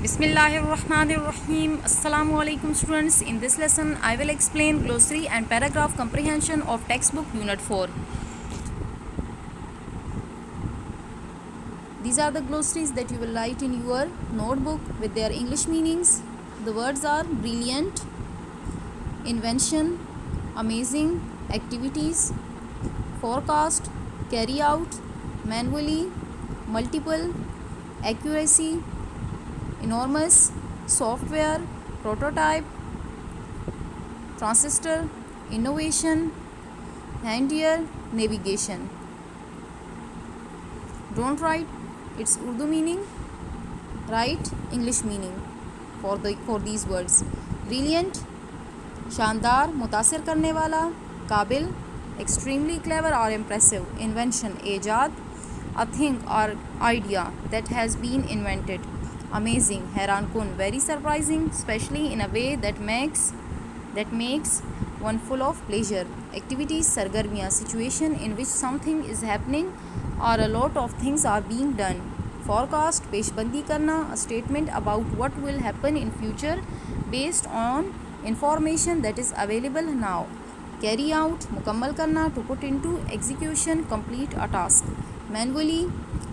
Bismillahirrahmanirrahim. Assalamu alaikum students. In this lesson I will explain glossary and paragraph comprehension of textbook unit 4. These are the glossaries that you will write in your notebook with their English meanings. The words are brilliant, invention, amazing, activities, forecast, carry out, manually, multiple, accuracy, enormous, software, prototype, transistor, innovation, handier, navigation. Don't write its Urdu meaning, write English meaning for these words. Brilliant, शानदार, मुतासिर करने वाला, काबिल, extremely clever or impressive, invention, ईजाद, a thing or idea that has been invented, amazing, हैरान कुन, very surprising, especially in a way that makes one full of pleasure, activities, सरगर्मियाँ, situation in which something is happening or a lot of things are being done, forecast, पेशबंदी करना, a statement about what will happen in future based on information that is available now, carry out, मुकम्मल करना, to put into execution, complete a task, manually,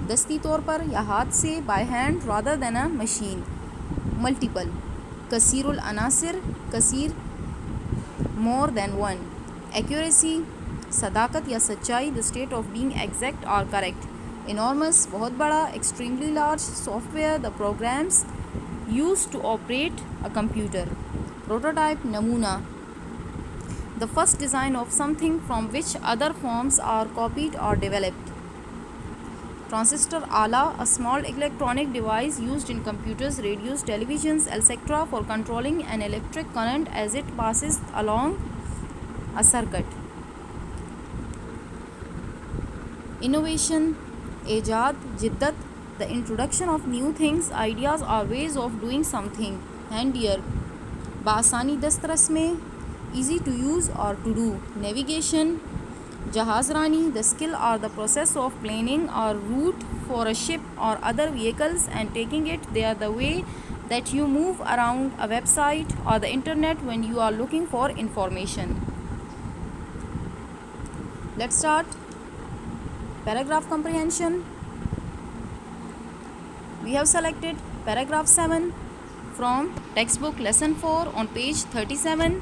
दस्ती तौर पर या हाथ से, by hand rather than a machine, multiple, कसीरुल अनासिर, कसीर more than one, accuracy, सदाकत या सच्चाई, the state of being exact or correct, enormous, बहुत बड़ा, extremely large, software, the programs used to operate a computer, prototype, नमूना, the first design of something from which other forms are copied or developed, transistor, आला, a small electronic device used in computers, radios, televisions, etc. for controlling an electric current as it passes along a circuit, innovation, ईजाद, जिद्दत, the introduction of new things, ideas or ways of doing something, handier, बआसानी दस्तरस में, easy to use or to do, navigation, जहाज़रानी, the skill or the process of planning or route for a ship or other vehicles and taking it there, the way that you move around a website or the internet when you are looking for information. Let's start paragraph comprehension. We have selected paragraph 7 from textbook lesson 4 on page 37.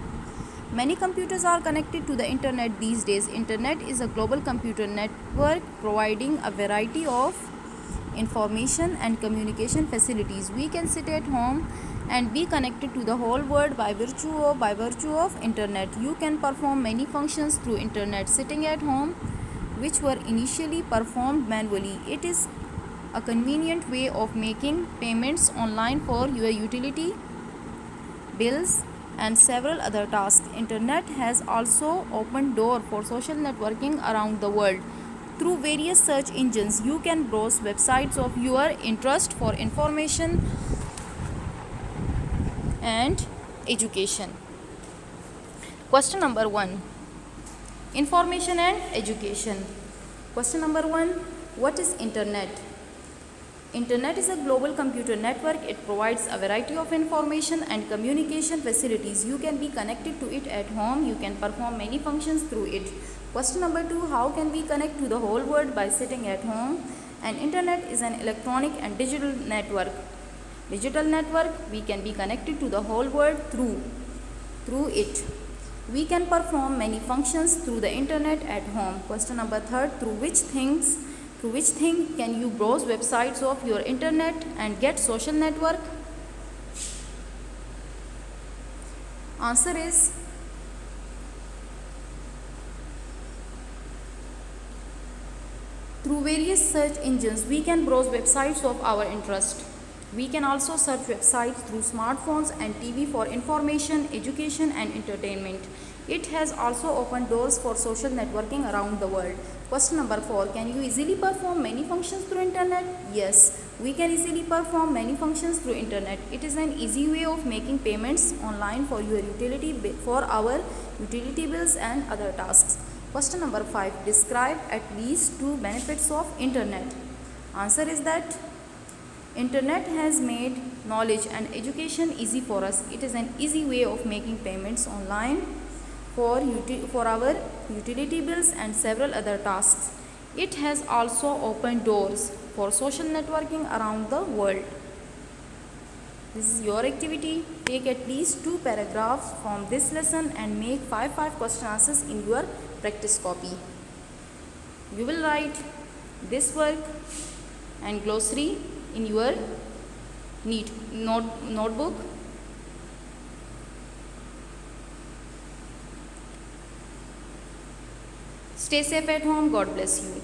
Many computers are connected to the internet these days. Internet is a global computer network providing a variety of information and communication facilities. We can sit at home and be connected to the whole world by virtue of internet. You can perform many functions through internet sitting at home which were initially performed manually. It is a convenient way of making payments online for your utility bills and several other tasks. Internet has also opened door for social networking around the world. Through various search engines, you can browse websites of your interest for information and education. Question number 1. Information and education. Question number 1. What is internet? Internet is a global computer network. It provides a variety of information and communication facilities. You can be connected to it at home. You can perform many functions through it. Question number 2. How can we connect to the whole world by sitting at home? An internet is an electronic and digital network. We can be connected to the whole world through it. We can perform many functions through the internet at home. Question number 3. Through which thing can you browse websites of your internet and get social network? Answer is through various search engines. We can browse websites of our interest. We can also search websites through smartphones and TV for information, education and entertainment. It has also opened doors for social networking around the world. Question number 4. Can you easily perform many functions through internet? Yes, we can easily perform many functions through internet. It is an easy way of making payments online for our utility bills and other tasks. Question number 5. Describe at least 2 benefits of internet. Answer is that internet has made knowledge and education easy for us. It is an easy way of making payments online for our utility bills and several other tasks. It has also opened doors for social networking around the world. This is your activity. Take at least 2 paragraphs from this lesson and make 5 question answers in your practice copy. You will write this work and glossary in your notebook. Stay safe at home. God bless you.